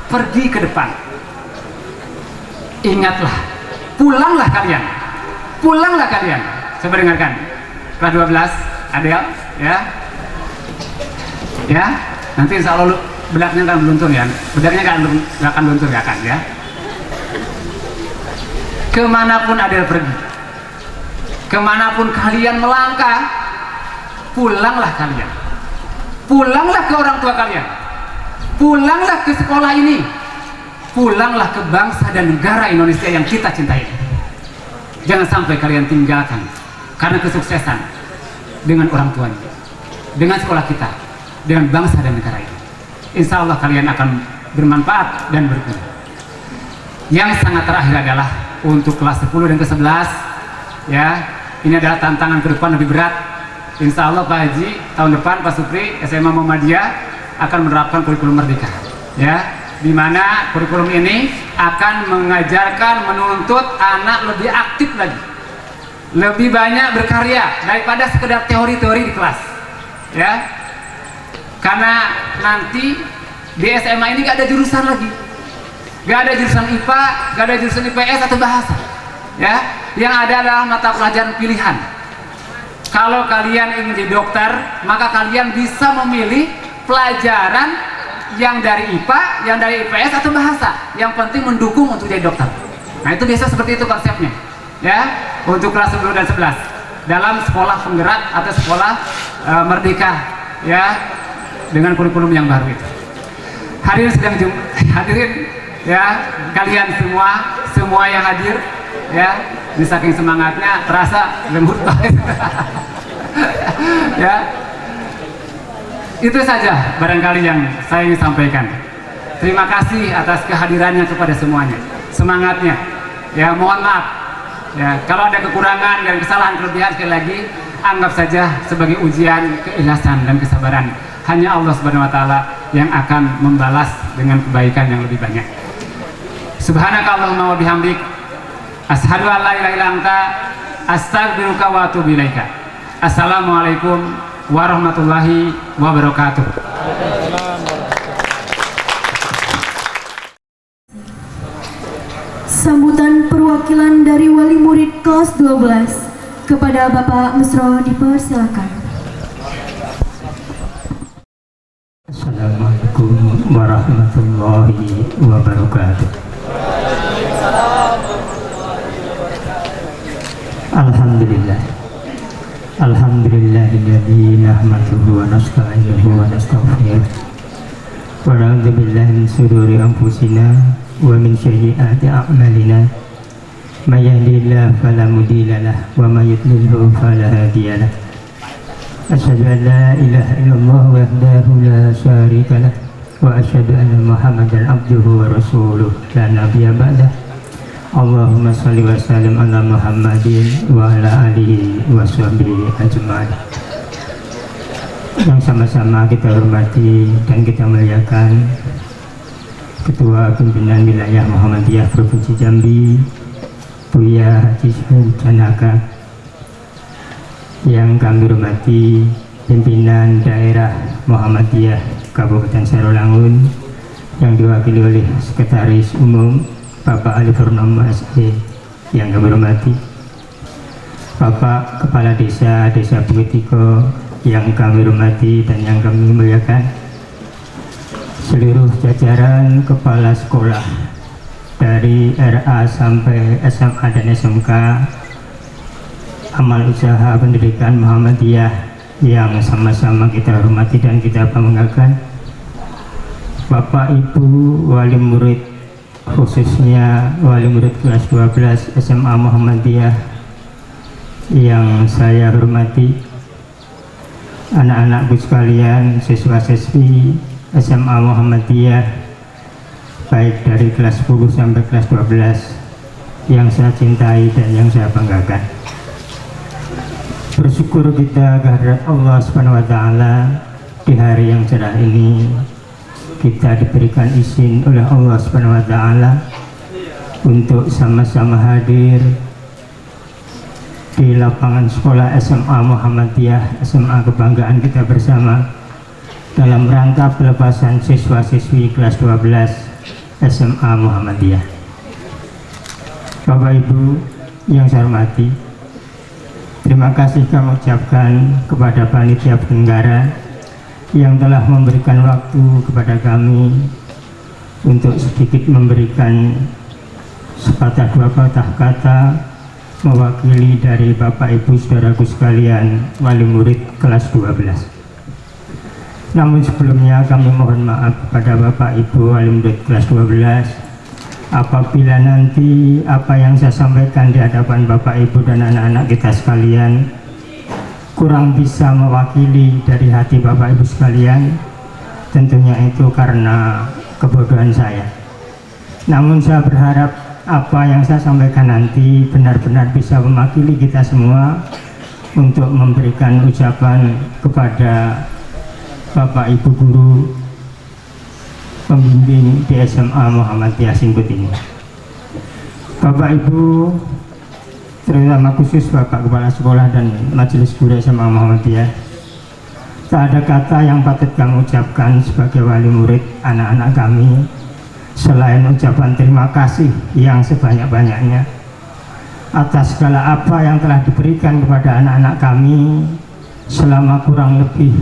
pergi ke depan. Ingatlah, pulanglah kalian, pulanglah kalian. Coba dengarkan, kelas 12, Adel, ya, ya. Nanti insya Allah bedaknya akan meluntur ya, bedaknya nggak akan luntur ya kan ya. Kemanapun Adel pergi, kemanapun kalian melangkah, pulanglah kalian, pulanglah ke orang tua kalian, pulanglah ke sekolah ini, pulanglah ke bangsa dan negara Indonesia yang kita cintai. Jangan sampai kalian tinggalkan karena kesuksesan dengan orang tuanya, dengan sekolah kita, dengan bangsa dan negara ini. Insya Allah kalian akan bermanfaat dan berguna. Yang sangat terakhir adalah untuk kelas 10 dan ke-11, ya, ini adalah tantangan ke depan lebih berat. Insya Allah Pak Haji tahun depan Pak Supri SMA Muhammadiyah akan menerapkan kurikulum Merdeka, ya, di mana kurikulum ini akan mengajarkan, menuntut anak lebih aktif lagi, lebih banyak berkarya daripada sekedar teori-teori di kelas, ya. Karena nanti di SMA ini gak ada jurusan lagi, gak ada jurusan IPA, gak ada jurusan IPS atau bahasa, ya. Yang ada adalah mata pelajaran pilihan. Kalau kalian ingin jadi dokter, maka kalian bisa memilih pelajaran yang dari IPA, yang dari IPS atau bahasa. Yang penting mendukung untuk jadi dokter. Nah, itu biasa seperti itu konsepnya, ya, untuk kelas 10 dan 11 dalam sekolah penggerak atau sekolah Merdeka, ya, dengan kurikulum yang baru itu. Hadirin, ya, kalian semua yang hadir, ya, ini saking semangatnya terasa lembut banget. Ya, itu saja barangkali yang saya ingin sampaikan. Terima kasih atas kehadirannya kepada semuanya, semangatnya, ya. Mohon maaf, ya, kalau ada kekurangan dan kesalahan kelebihan, sekali lagi anggap saja sebagai ujian keikhlasan dan kesabaran. Hanya Allah Subhanahu wa Ta'ala yang akan membalas dengan kebaikan yang lebih banyak. Subhanakallahumma wa bihamdik, asyhadu an la ilaha illa anta, astaghfiruka wa atubu ilaika. Assalamualaikum warahmatullahi wabarakatuh. Sambutan perwakilan dari wali murid kelas 12 kepada Bapak Mesro dipersilakan. Assalamualaikum warahmatullahi wabarakatuh. Alhamdulillah, alhamdulillahilladzi nahmaduhu wa nasta'inuhu wa nastaghfiruh wa na'udzu billahi min shururi anfusina wa min sayyiati a'malina. May yahdihillahu fala mudilla lahu wa may yudlilhu fala hadiya lahu. Asyhadu an la ilaha illallah wahdahu la syarika lah wa asyhadu anna Muhammadan abduhu wa rasuluh la nabiyya ba'dah. Allahumma shalli wa sallim ala Muhammadin wa ala alihi wa sahbihi ajma'in. Yang sama-sama kita hormati dan kita muliakan Ketua Pimpinan Wilayah Muhammadiyah Provinsi Jambi, Buya Haji Syahid Janaka. Yang kami hormati Pimpinan Daerah Muhammadiyah Kabupaten Sarolangun yang diwakili oleh Sekretaris Umum Bapak Ali Purnomo SE, yang kami hormati Bapak Kepala Desa Bukitiko yang kami hormati dan yang kami muliakan, seluruh jajaran kepala sekolah dari RA sampai SMA dan SMK Amal Usaha Pendidikan Muhammadiyah yang sama-sama kita hormati dan kita banggakan. Bapak Ibu wali murid, khususnya wali murid kelas 12 SMA Muhammadiyah yang saya hormati, anak-anakku sekalian, siswa-siswi SMA Muhammadiyah baik dari kelas 10 sampai kelas 12 yang saya cintai dan yang saya banggakan. Bersyukur kita kehadirat Allah Subhanahu wa Ta'ala di hari yang cerah ini, kita diberikan izin oleh Allah Subhanahu wa Ta'ala untuk sama-sama hadir di lapangan sekolah SMA Muhammadiyah, SMA kebanggaan kita bersama, dalam rangka pelepasan siswa-siswi kelas 12 SMA Muhammadiyah. Bapak Ibu yang saya hormati, terima kasih kami ucapkan kepada panitia penyelenggara yang telah memberikan waktu kepada kami untuk sedikit memberikan sepatah dua patah kata mewakili dari Bapak Ibu saudaraku sekalian wali murid kelas 12. Namun sebelumnya kami mohon maaf kepada Bapak Ibu wali murid kelas 12 apabila nanti apa yang saya sampaikan di hadapan Bapak Ibu dan anak-anak kita sekalian kurang bisa mewakili dari hati Bapak Ibu sekalian. Tentunya itu karena kebodohan saya. Namun saya berharap apa yang saya sampaikan nanti benar-benar bisa mewakili kita semua untuk memberikan ucapan kepada Bapak Ibu guru pembimbing di SMA Muhammadiyah Singkut ini. Bapak Ibu, terutama khusus Bapak Kepala Sekolah dan Majelis Guru SMA Muhammadiyah, tak ada kata yang patut kami ucapkan sebagai wali murid anak-anak kami selain ucapan terima kasih yang sebanyak-banyaknya atas segala apa yang telah diberikan kepada anak-anak kami selama kurang lebih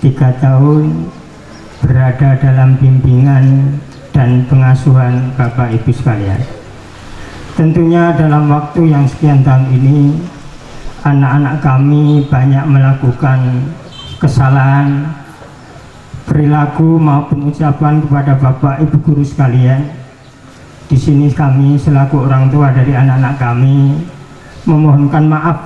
3 tahun berada dalam bimbingan dan pengasuhan Bapak Ibu sekalian. Tentunya dalam waktu yang sekian tahun ini anak-anak kami banyak melakukan kesalahan perilaku maupun ucapan kepada Bapak Ibu guru sekalian. Di sini kami selaku orang tua dari anak-anak kami memohonkan maaf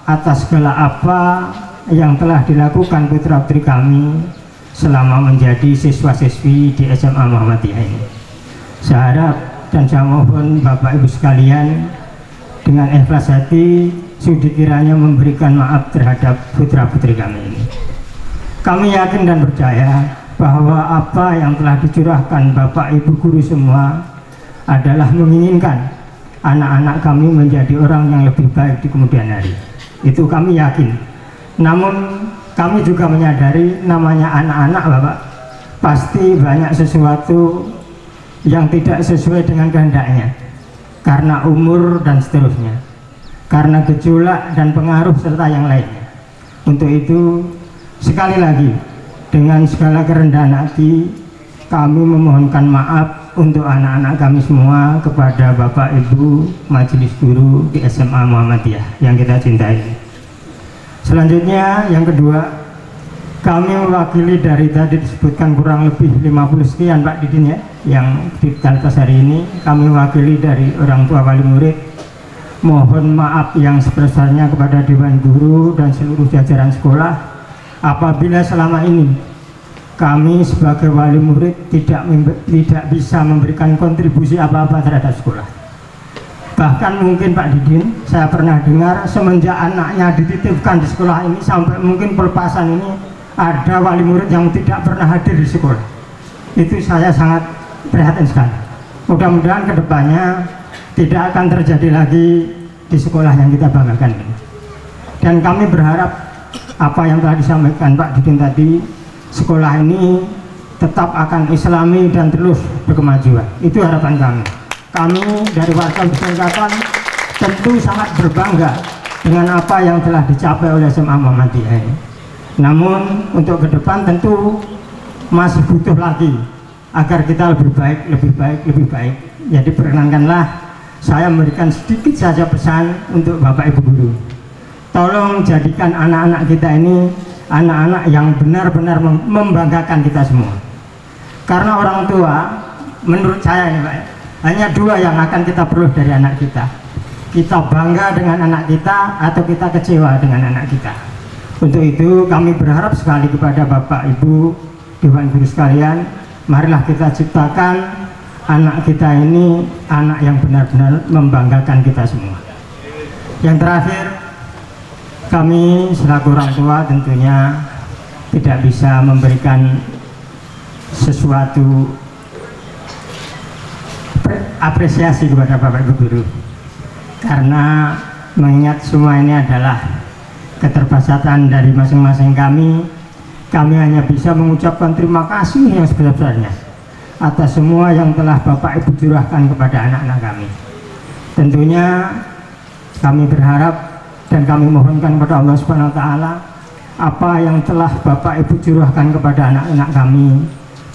atas segala apa yang telah dilakukan putra-putri kami selama menjadi siswa-siswi di SMA Muhammadiyah ini. Saya harap dan saya mohon Bapak Ibu sekalian dengan ikhlas hati sudi kiranya memberikan maaf terhadap putra-putri kami ini. Kami yakin dan percaya bahwa apa yang telah dicurahkan Bapak Ibu guru semua adalah menginginkan anak-anak kami menjadi orang yang lebih baik di kemudian hari. Itu kami yakin. Namun kami juga menyadari namanya anak-anak Bapak, pasti banyak sesuatu yang tidak sesuai dengan kehendaknya karena umur dan seterusnya, karena gejolak dan pengaruh serta yang lainnya. Untuk itu sekali lagi dengan segala kerendahan hati kami memohonkan maaf untuk anak-anak kami semua kepada Bapak Ibu Majelis Guru di SMA Muhammadiyah yang kita cintai. Selanjutnya yang kedua, kami mewakili dari tadi disebutkan kurang lebih 50 sekian Pak Didin ya yang ditalitas hari ini, kami mewakili dari orang tua wali murid mohon maaf yang sebesarnya kepada Dewan Guru dan seluruh jajaran sekolah apabila selama ini kami sebagai wali murid tidak bisa memberikan kontribusi apa-apa terhadap sekolah. Bahkan mungkin Pak Didin, saya pernah dengar semenjak anaknya dititipkan di sekolah ini sampai mungkin pelepasan ini ada wali murid yang tidak pernah hadir di sekolah. Itu saya sangat prihatin sekali. Mudah-mudahan kedepannya tidak akan terjadi lagi di sekolah yang kita banggakan ini. Dan kami berharap apa yang telah disampaikan Pak Didin tadi, sekolah ini tetap akan islami dan terus berkemajuan. Itu harapan kami. Kami dari warga Bersengkatan tentu sangat berbangga dengan apa yang telah dicapai oleh SMA Muhammadiyah ini. Namun untuk ke depan tentu masih butuh lagi agar kita lebih baik. Jadi perkenankanlah saya memberikan sedikit saja pesan untuk Bapak Ibu guru. Tolong jadikan anak-anak kita ini anak-anak yang benar-benar membanggakan kita semua. Karena orang tua, menurut saya ini Pak, hanya 2 yang akan kita perlu dari anak kita. Kita bangga dengan anak kita atau kita kecewa dengan anak kita. Untuk itu kami berharap sekali kepada Bapak Ibu Dewan Guru sekalian, marilah kita ciptakan anak kita ini anak yang benar-benar membanggakan kita semua. Yang terakhir, kami selaku orang tua tentunya tidak bisa memberikan sesuatu apresiasi kepada Bapak Ibu guru karena mengingat semua ini adalah keterbatasan dari masing-masing kami hanya bisa mengucapkan terima kasih yang sebesar-besarnya atas semua yang telah Bapak Ibu curahkan kepada anak-anak kami. Tentunya kami berharap dan kami mohonkan kepada Allah Subhanahu wa taala, apa yang telah Bapak Ibu curahkan kepada anak-anak kami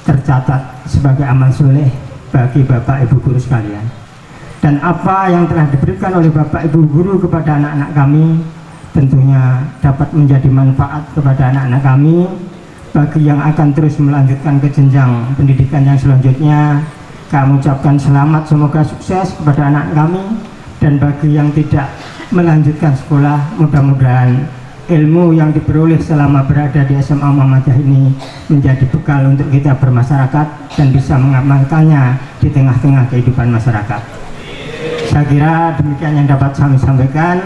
tercatat sebagai amal soleh bagi Bapak Ibu guru sekalian. Dan apa yang telah diberikan oleh Bapak Ibu guru kepada anak-anak kami tentunya dapat menjadi manfaat kepada anak-anak kami. Bagi yang akan terus melanjutkan ke jenjang pendidikan yang selanjutnya, kami ucapkan selamat, semoga sukses kepada anak kami. Dan bagi yang tidak melanjutkan sekolah, mudah-mudahan ilmu yang diperoleh selama berada di SMA Muhammadiyah ini menjadi bekal untuk kita bermasyarakat dan bisa mengamalkannya di tengah-tengah kehidupan masyarakat. Saya kira demikian yang dapat kami sampaikan.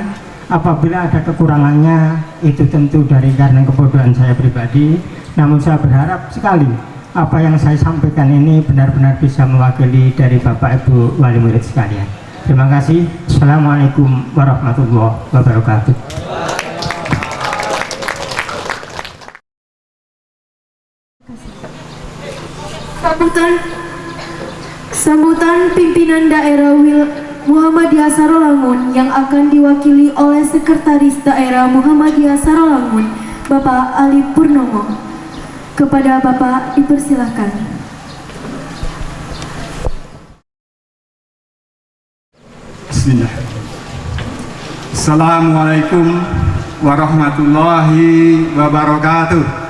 Apabila ada kekurangannya, itu tentu dari karena kebodohan saya pribadi. Namun saya berharap sekali apa yang saya sampaikan ini benar-benar bisa mewakili dari Bapak Ibu wali murid sekalian. Terima kasih. Assalamualaikum warahmatullahi wabarakatuh. Sambutan pimpinan daerah Muhammadiyah Sarolangun yang akan diwakili oleh Sekretaris Daerah Muhammadiyah Sarolangun, Bapak Ali Purnomo. Kepada Bapak dipersilahkan. Bismillah. Assalamualaikum warahmatullahi wabarakatuh.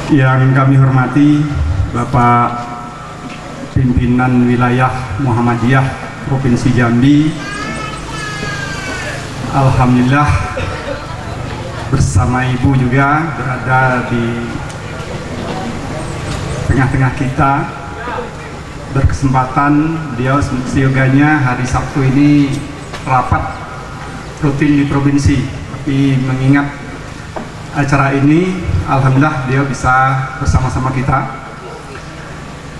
Yang kami hormati Bapak Pimpinan Wilayah Muhammadiyah Provinsi Jambi, alhamdulillah bersama Ibu juga berada di tengah-tengah kita. Berkesempatan beliau seyogianya hari Sabtu ini rapat rutin di provinsi, tapi mengingat acara ini alhamdulillah beliau bisa bersama-sama kita.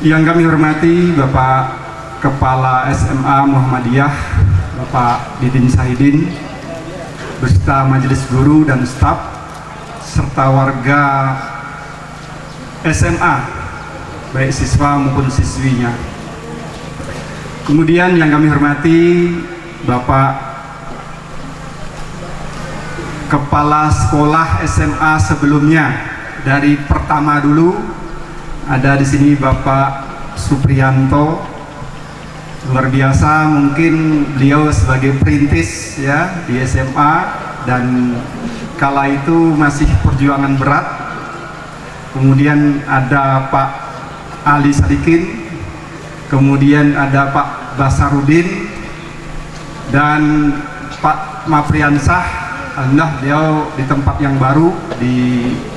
Yang kami hormati Bapak Kepala SMA Muhammadiyah Bapak Didin Sahidin beserta majelis guru dan staf serta warga SMA baik siswa maupun siswinya. Kemudian yang kami hormati Bapak Kepala Sekolah SMA sebelumnya dari pertama dulu, ada di sini Bapak Supriyanto, luar biasa, mungkin beliau sebagai perintis ya di SMA dan kala itu masih perjuangan berat. Kemudian ada Pak Ali Sadikin, kemudian ada Pak Basarudin dan Pak Mafriansah. Alhamdulillah beliau di tempat yang baru di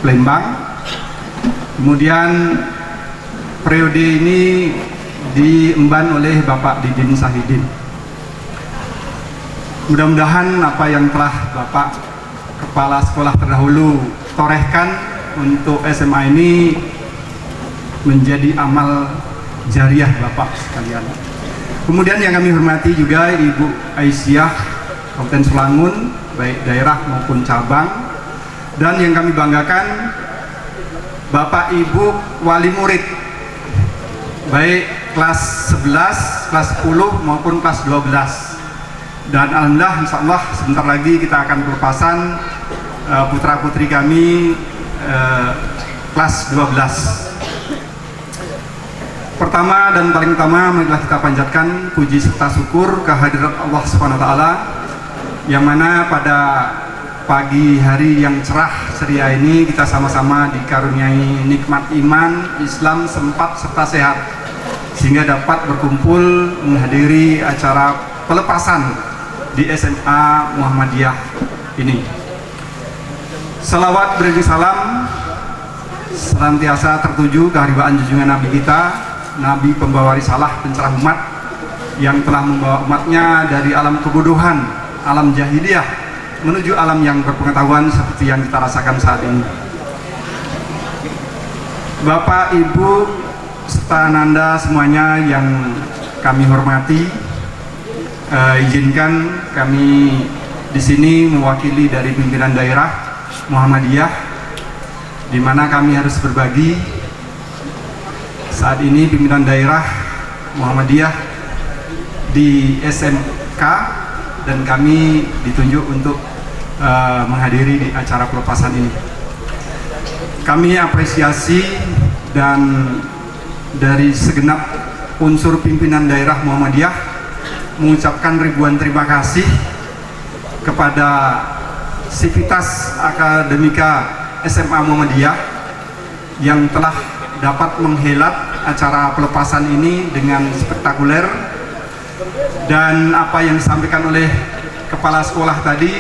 Palembang. Kemudian periode ini diemban oleh Bapak Didin Sahidin. Mudah-mudahan apa yang telah Bapak Kepala Sekolah terdahulu torehkan untuk SMA ini menjadi amal jariah Bapak sekalian. Kemudian yang kami hormati juga Ibu Aisyah Kabupaten Selangun, baik daerah maupun cabang, dan yang kami banggakan Bapak Ibu wali murid baik kelas 11, kelas 10 maupun kelas 12. Dan alhamdulillah insyaallah sebentar lagi kita akan pelepasan putra-putri kami kelas 12. Pertama dan paling utama marilah kita panjatkan puji serta syukur kehadirat Allah Subhanahu wa taala yang mana pada pagi hari yang cerah ceria ini kita sama-sama dikaruniai nikmat iman, Islam, sempat serta sehat sehingga dapat berkumpul menghadiri acara pelepasan di SMA Muhammadiyah ini. Salawat beriring salam senantiasa tertuju keharibaan junjungan Nabi kita, Nabi pembawa risalah pencerah umat yang telah membawa umatnya dari alam kebodohan, alam jahiliyah menuju alam yang berpengetahuan seperti yang kita rasakan saat ini. Bapak, Ibu, serta Nanda semuanya yang kami hormati, izinkan kami di sini mewakili dari pimpinan daerah Muhammadiyah di mana kami harus berbagi. Saat ini pimpinan daerah Muhammadiyah di SMK dan kami ditunjuk untuk menghadiri di acara pelepasan ini. Kami apresiasi dan dari segenap unsur pimpinan daerah Muhammadiyah mengucapkan ribuan terima kasih kepada Sivitas Akademika SMA Muhammadiyah yang telah dapat menghelat acara pelepasan ini dengan spektakuler. Dan apa yang disampaikan oleh kepala sekolah tadi,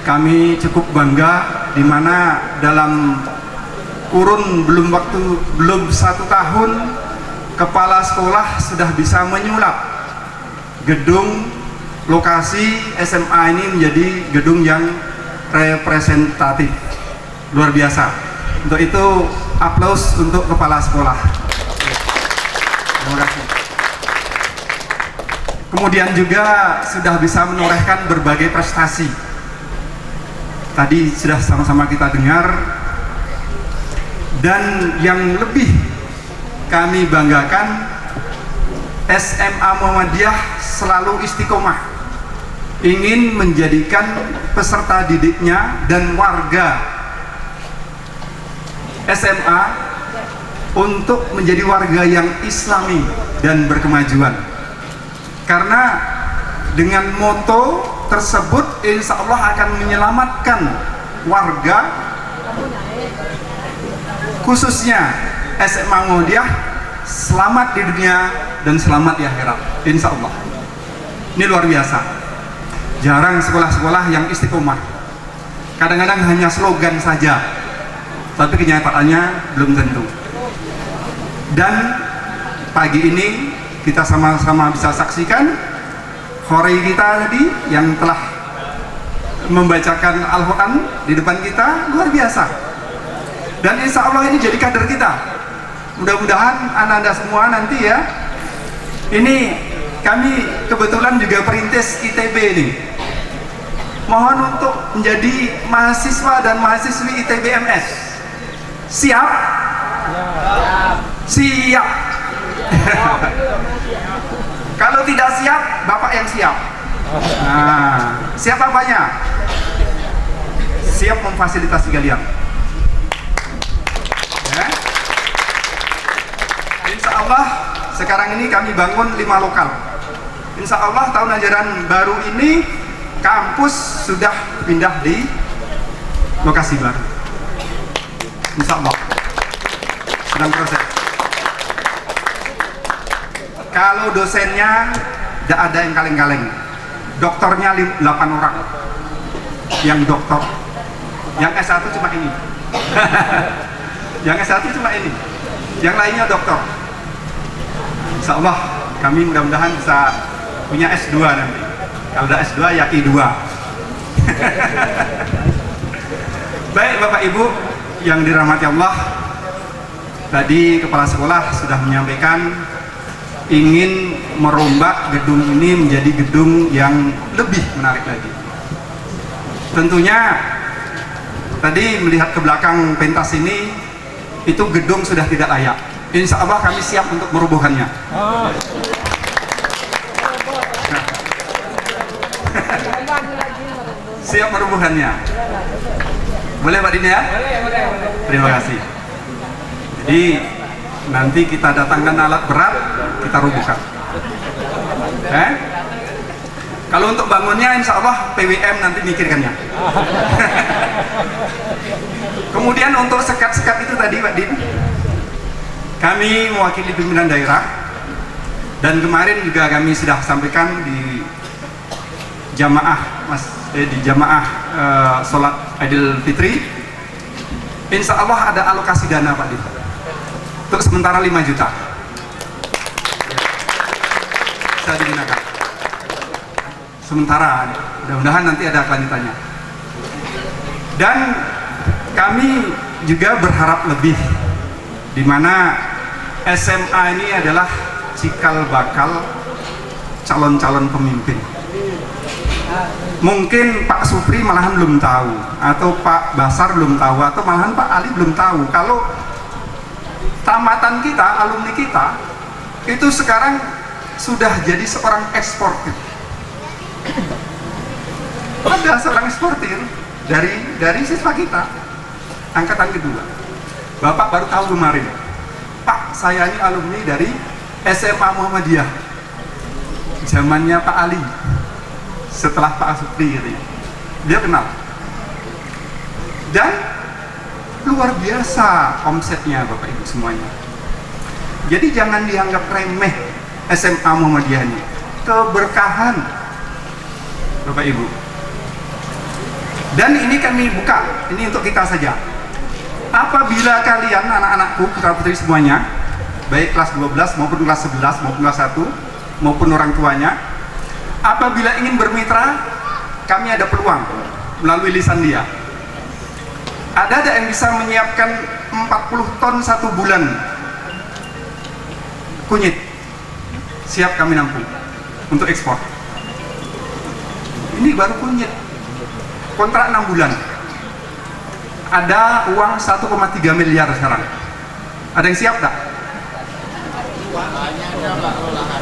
kami cukup bangga di mana dalam kurun belum 1 tahun kepala sekolah sudah bisa menyulap gedung lokasi SMA ini menjadi gedung yang representatif, luar biasa. Untuk itu aplaus untuk kepala sekolah. Terima kasih. Kemudian juga sudah bisa menorehkan berbagai prestasi. Tadi sudah sama-sama kita dengar. Dan yang lebih kami banggakan, SMA Muhammadiyah selalu istiqomah ingin menjadikan peserta didiknya dan warga SMA untuk menjadi warga yang islami dan berkemajuan. Karena dengan moto tersebut insya Allah akan menyelamatkan warga, khususnya SMA Muhammadiyah, selamat di dunia dan selamat di akhirat, insya Allah. Ini luar biasa. Jarang sekolah-sekolah yang istiqomah. Kadang-kadang hanya slogan saja, tapi kenyataannya belum tentu. Dan pagi ini kita sama-sama bisa saksikan khori kita tadi yang telah membacakan Al-Quran di depan kita, luar biasa. Dan insya Allah ini jadi kader kita. Mudah-mudahan anda-anda semua nanti ya, ini kami kebetulan juga perintis ITB ini, mohon untuk menjadi mahasiswa dan mahasiswi ITB MS. Siap? Siap. Kalau tidak siap, bapak yang siap. Nah, siap apanya? Siap memfasilitasi kalian. Ya. Insya Allah sekarang ini kami bangun 5 lokal. Insya Allah tahun ajaran baru ini kampus sudah pindah di lokasi baru. Insya Allah sedang proses. Kalau dosennya tidak ada yang kaleng-kaleng, doktornya 8 orang yang doktor, yang S1 cuma ini. Yang S1 cuma ini, yang lainnya doktor. Insya Allah kami mudah-mudahan bisa punya S2 nanti. Kalau udah S2 ya I2. Baik Bapak Ibu yang dirahmati Allah, tadi kepala sekolah sudah menyampaikan ingin merombak gedung ini menjadi gedung yang lebih menarik lagi. Tentunya tadi melihat ke belakang pentas ini, itu gedung sudah tidak layak. Insya Allah kami siap untuk merobohkannya. Siap merobohkannya. Boleh Pak Dini ya? Boleh. Terima kasih. Jadi nanti kita datangkan alat berat, kita robohkan. Kalau untuk bangunnya insya Allah PWM nanti mikirkannya. Kemudian untuk sekat-sekat itu tadi Pak Din, kami mewakili pimpinan daerah, dan kemarin juga kami sudah sampaikan di jamaah sholat Idul Fitri, insya Allah ada alokasi dana Pak Din untuk sementara 5 juta bisa digunakan sementara, mudah-mudahan nanti ada kelanjutannya. Dan kami juga berharap lebih, di mana SMA ini adalah cikal bakal calon-calon pemimpin. Mungkin Pak Supri malahan belum tahu, atau Pak Basar belum tahu, atau malahan Pak Ali belum tahu kalau tamatan kita, alumni kita itu sekarang sudah jadi seorang eksportir. Ada seorang eksportir dari siswa kita angkatan kedua. Bapak baru tahu kemarin, Pak, saya ini alumni dari SMA Muhammadiyah zamannya Pak Ali, setelah Pak Supri gitu. Dia kenal, dan luar biasa omsetnya Bapak Ibu semuanya. Jadi jangan dianggap remeh SMA Muhammadiyah ini, keberkahan Bapak Ibu. Dan ini kami buka, ini untuk kita saja. Apabila kalian, anak-anakku, putra-putri semuanya, baik kelas 12 maupun kelas 11 maupun kelas 1 maupun orang tuanya, apabila ingin bermitra, kami ada peluang melalui lisan dia. Ada yang bisa menyiapkan 40 ton 1 bulan kunyit, siap kami nampung untuk ekspor. Ini baru kunyit, kontrak 6 bulan. Ada uang 1,3 miliar sekarang. Ada yang siap tak?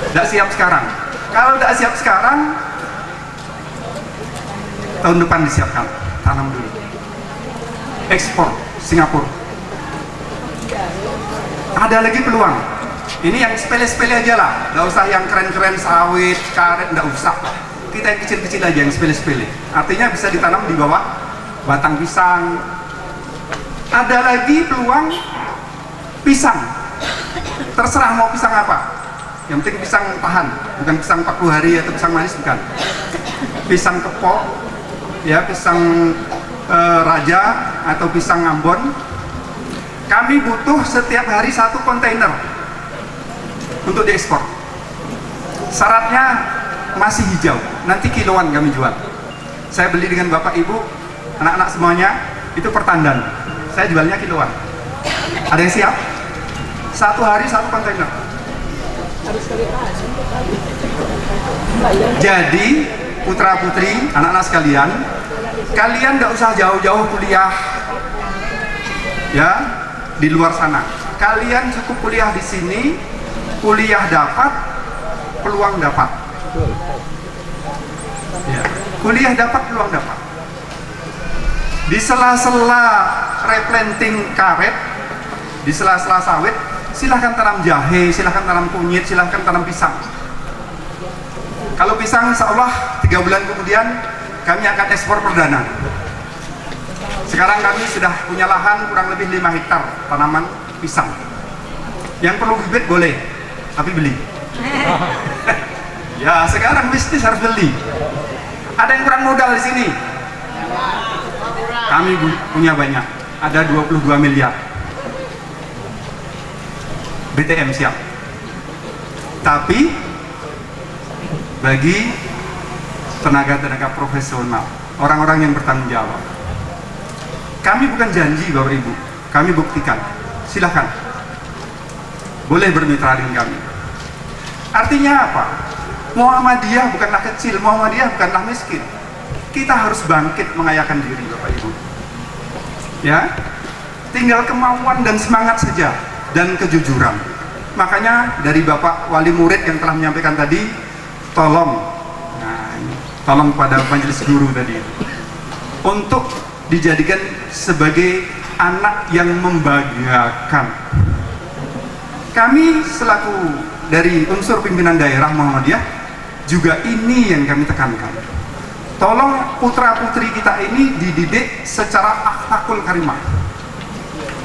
Tidak siap sekarang. Kalau tidak siap sekarang, tahun depan disiapkan, tanam dulu. Ekspor Singapura. Ada lagi peluang. Ini yang sepele-sepele aja lah, nggak usah yang keren-keren sawit, karet, nggak usah. Kita yang kecil-kecil aja, yang sepele-sepele. Artinya bisa ditanam di bawah batang pisang. Ada lagi peluang pisang. Terserah mau pisang apa. Yang penting pisang tahan, bukan pisang 40 hari atau pisang manis, bukan. Pisang kepok, ya, pisang raja atau pisang Ambon. Kami butuh setiap hari 1 kontainer untuk diekspor. Syaratnya masih hijau, nanti kiloan kami jual. Saya beli dengan Bapak Ibu, anak-anak semuanya, itu pertandan. Saya jualnya kiloan. Ada yang siap? 1 hari 1 kontainer. Jadi putra putri, anak-anak sekalian, kalian nggak usah jauh-jauh kuliah ya di luar sana. Kalian cukup kuliah di sini, kuliah dapat, peluang dapat. Ya, kuliah dapat, peluang dapat. Di sela-sela replanting karet, di sela-sela sawit, silahkan tanam jahe, silahkan tanam kunyit, silahkan tanam pisang. Kalau pisang, insya Allah 3 bulan kemudian kami akan ekspor perdana. Sekarang kami sudah punya lahan kurang lebih 5 hektar tanaman pisang. Yang perlu bibit boleh, tapi beli. Ya, sekarang bisnis harus beli. Ada yang kurang modal di sini? Kami punya banyak, ada 22 miliar. BTM siap. Tapi bagi tenaga-tenaga profesional, orang-orang yang bertanggung jawab, kami bukan janji Bapak Ibu, kami buktikan. Silahkan, boleh bermitra dengan kami. Artinya apa? Muhammadiyah bukanlah kecil, Muhammadiyah bukanlah miskin. Kita harus bangkit mengayakan diri Bapak Ibu. Ya, tinggal kemauan dan semangat saja, dan kejujuran. Makanya dari Bapak Wali Murid yang telah menyampaikan tadi, tolong pada majelis guru tadi, untuk dijadikan sebagai anak yang membanggakan. Kami selaku dari unsur pimpinan daerah Muhammadiyah juga ini yang kami tekankan. Tolong putra-putri kita ini dididik secara akhlakul karimah,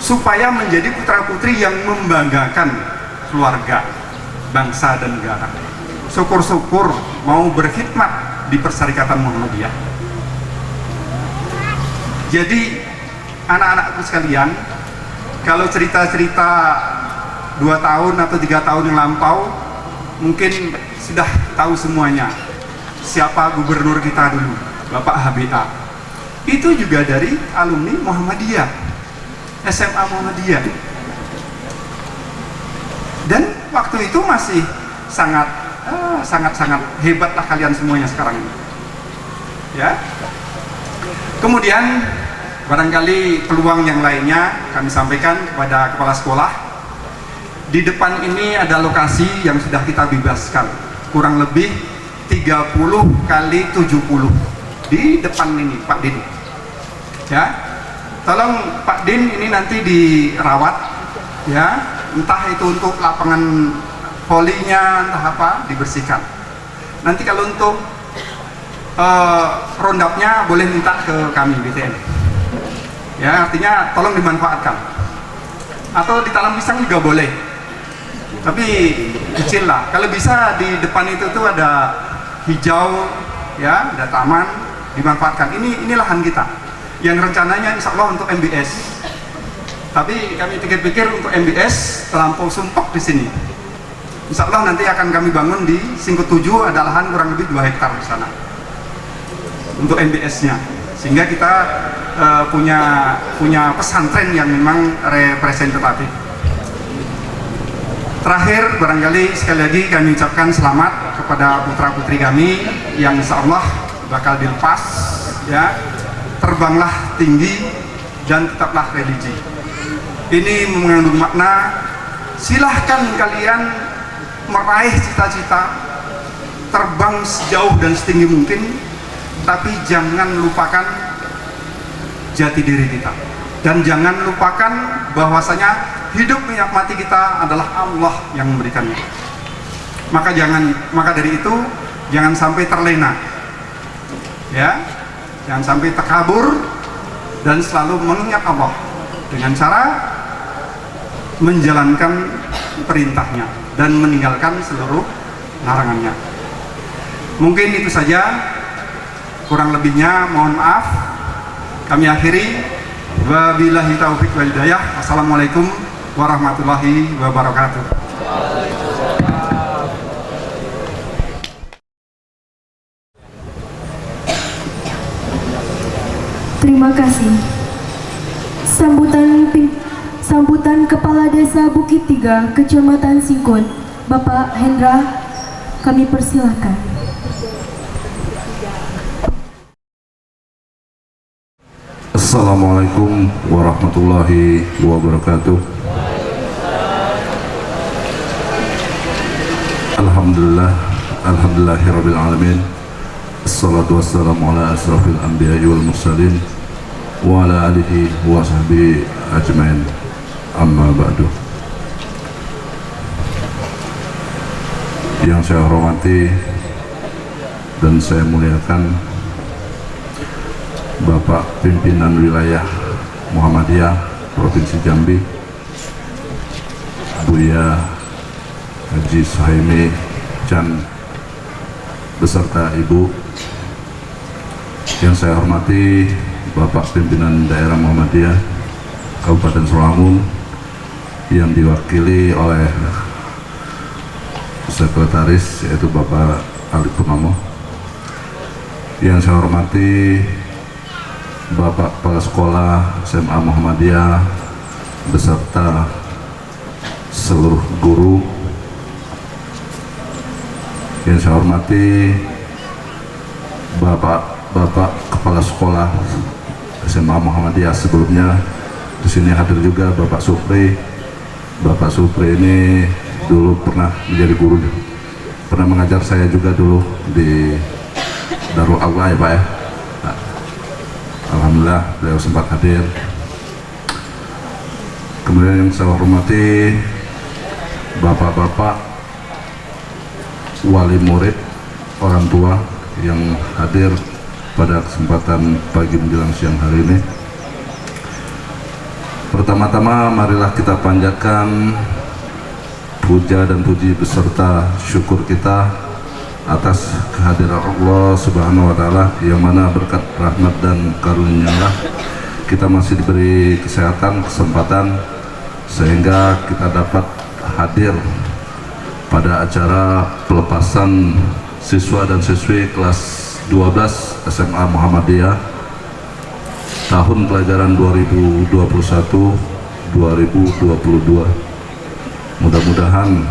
supaya menjadi putra-putri yang membanggakan keluarga, bangsa dan negara. Syukur-syukur mau berkhidmat di Perserikatan Muhammadiyah. Jadi anak-anakku sekalian, kalau cerita-cerita 2 tahun atau 3 tahun yang lampau, mungkin sudah tahu semuanya. Siapa gubernur kita dulu, Bapak HBA. Itu juga dari alumni Muhammadiyah, SMA Muhammadiyah. Dan waktu itu masih sangat hebatlah kalian semuanya sekarang ini. Ya. Kemudian barangkali peluang yang lainnya kami sampaikan kepada kepala sekolah. Di depan ini ada lokasi yang sudah kita bebaskan, kurang lebih 30 kali 70 di depan ini, Pak Din. Ya, tolong Pak Din ini nanti dirawat, ya, entah itu untuk lapangan volinya, entah apa, dibersihkan. Nanti kalau untuk rondapnya boleh minta ke kami BTN. Ya, artinya tolong dimanfaatkan. Atau di talam pisang juga boleh. Tapi kecil lah. Kalau bisa di depan itu tuh ada hijau, ya, ada taman, dimanfaatkan. Ini lahan kita. Yang rencananya insya Allah untuk MBS. Tapi kami pikir-pikir untuk MBS terlampau sumpek di sini. Insya Allah nanti akan kami bangun di Singkut 7, ada lahan kurang lebih 2 hektar di sana untuk MBS-nya, sehingga kita punya pesantren yang memang representatif. Terakhir, barangkali sekali lagi kami ucapkan selamat kepada putra-putri kami yang insya Allah bakal dilepas, ya, terbanglah tinggi dan tetaplah religi. Ini mengandung makna, silahkan kalian meraih cita-cita, terbang sejauh dan setinggi mungkin, tapi jangan lupakan jati diri kita, dan jangan lupakan bahwasanya hidup minyak mati kita adalah Allah yang memberikannya. Maka dari itu jangan sampai terlena, ya, jangan sampai terkabur, dan selalu mengingat Allah dengan cara menjalankan perintahnya dan meninggalkan seluruh larangannya. Mungkin itu saja, kurang lebihnya mohon maaf. Kami akhiri, wabillahi taufiq wal hidayah. Assalamualaikum warahmatullahi wabarakatuh. Terima kasih. Sambutan Kepala Desa Bukit Tiga, Kecamatan Singkut, Bapak Hendra, kami persilahkan. Assalamualaikum warahmatullahi wabarakatuh. Alhamdulillahirabbil alamin. Assalatu wassalamu ala asrafil anbiya'i wal mursalin wa ala alihi wa sahbihi ajmain. Amma ba'du. Yang saya hormati dan saya muliakan Bapak Pimpinan Wilayah Muhammadiyah Provinsi Jambi, Buya Haji Suhaimi Chan beserta Ibu. Yang saya hormati Bapak Pimpinan Daerah Muhammadiyah Kabupaten Sawangun yang diwakili oleh Sekretaris yaitu Bapak Ali Purnomo. Yang saya hormati Bapak Kepala Sekolah SMA Muhammadiyah beserta seluruh guru. Yang saya hormati Bapak Kepala Sekolah SMA Muhammadiyah sebelumnya. Di sini hadir juga Bapak Supri. Bapak Supri ini dulu pernah menjadi guru, pernah mengajar saya juga dulu di Darul Allah ya Pak ya. Alhamdulillah beliau sempat hadir. Kemudian yang saya hormati bapak-bapak wali murid, orang tua yang hadir pada kesempatan pagi menjelang siang hari ini. Pertama-tama marilah kita panjatkan puja dan puji beserta syukur kita atas kehadiran Allah Subhanahu wa Ta'ala, yang mana berkat rahmat dan karunia-Nya kita masih diberi kesehatan, kesempatan sehingga kita dapat hadir pada acara pelepasan siswa dan siswi kelas 12 SMA Muhammadiyah tahun pelajaran 2021-2022. Mudah-mudahan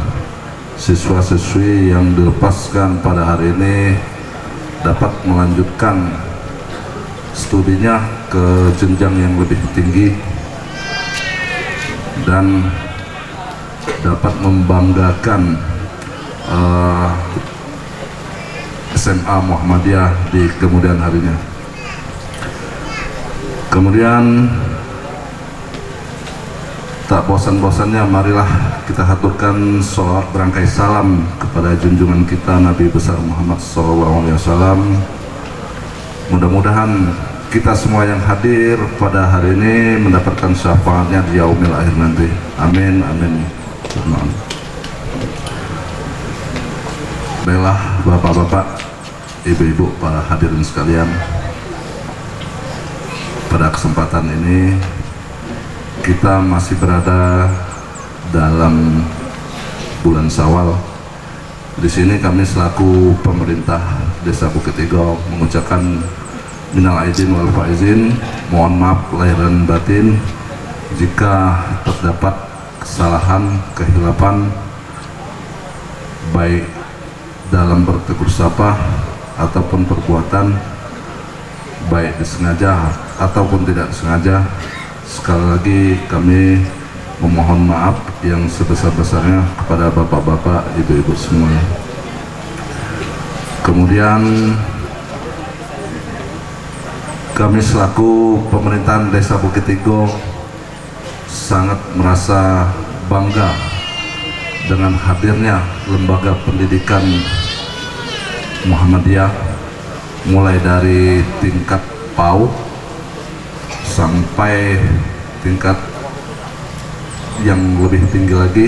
siswa-siswi yang dilepaskan pada hari ini dapat melanjutkan studinya ke jenjang yang lebih tinggi dan dapat membanggakan SMA Muhammadiyah di kemudian harinya. Kemudian tak bosan-bosannya marilah kita haturkan sholawat berangkai salam kepada junjungan kita Nabi besar Muhammad SAW. Mudah-mudahan kita semua yang hadir pada hari ini mendapatkan syafaatnya di yaumil akhir nanti. Amin, amin. Baiklah bapak-bapak, ibu-ibu, para hadirin sekalian, pada kesempatan ini kita masih berada dalam bulan Syawal. Di sini kami selaku pemerintah Desa Bukit Tigo mengucapkan minal aidin wal faizin, mohon maaf lahir dan batin jika terdapat kesalahan, kehilapan baik dalam bertegur sapa ataupun perbuatan, baik disengaja ataupun tidak disengaja. Sekali lagi kami memohon maaf yang sebesar-besarnya kepada bapak-bapak, ibu-ibu semuanya. Kemudian kami selaku pemerintahan Desa Bukit Tigo sangat merasa bangga dengan hadirnya lembaga pendidikan Muhammadiyah, mulai dari tingkat PAUD sampai tingkat yang lebih tinggi lagi.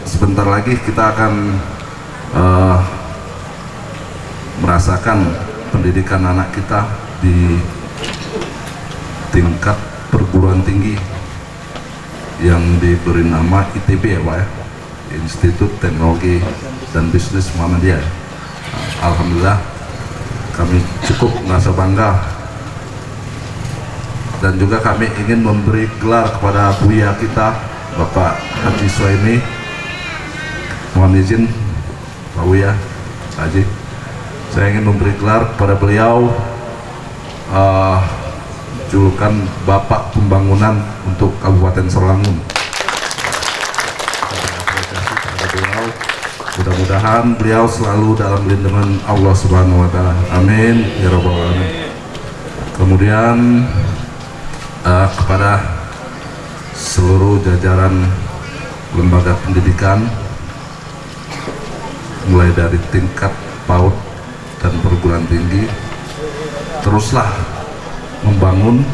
Sebentar lagi kita akan merasakan pendidikan anak kita di tingkat perguruan tinggi yang diberi nama ITB ya Pak ya, Institut Teknologi dan Bisnis Muhammadiyah. Alhamdulillah kami cukup merasa bangga, dan juga kami ingin memberi gelar kepada Buya kita Bapak Haji Suhaimi. Mohon izin Pak Buya, Haji, saya ingin memberi gelar kepada beliau julukan Bapak Pembangunan untuk Kabupaten Sawangun. Mudah-mudahan beliau selalu dalam lindungan Allah Subhanahu wa Ta'ala. Amin ya Rabbal Alamin. Kemudian kepada seluruh jajaran lembaga pendidikan mulai dari tingkat PAUD dan perguruan tinggi, teruslah membangun,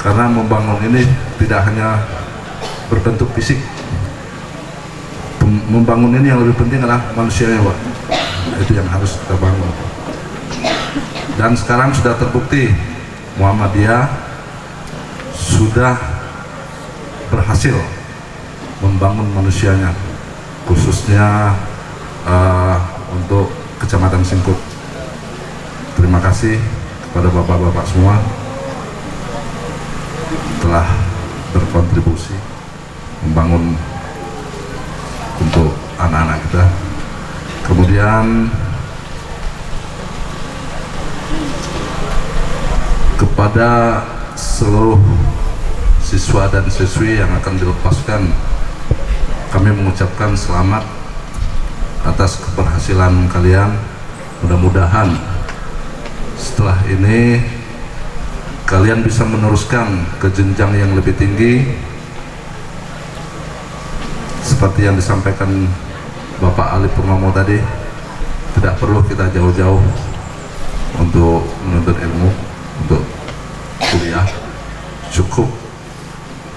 karena membangun ini tidak hanya berbentuk fisik. Membangun ini yang lebih penting adalah manusianya Pak. Itu yang harus kita bangun, dan sekarang sudah terbukti Muhammadiyah sudah berhasil membangun manusianya, khususnya untuk Kecamatan Singkut. Terima kasih kepada bapak-bapak semua telah berkontribusi membangun untuk anak-anak kita. Kemudian kepada seluruh siswa dan siswi yang akan dilepaskan, kami mengucapkan selamat atas keberhasilan kalian. Mudah-mudahan setelah ini kalian bisa meneruskan ke jenjang yang lebih tinggi, seperti yang disampaikan Bapak Ali Purnomo tadi. Tidak perlu kita jauh-jauh untuk menuntut ilmu, untuk kuliah, cukup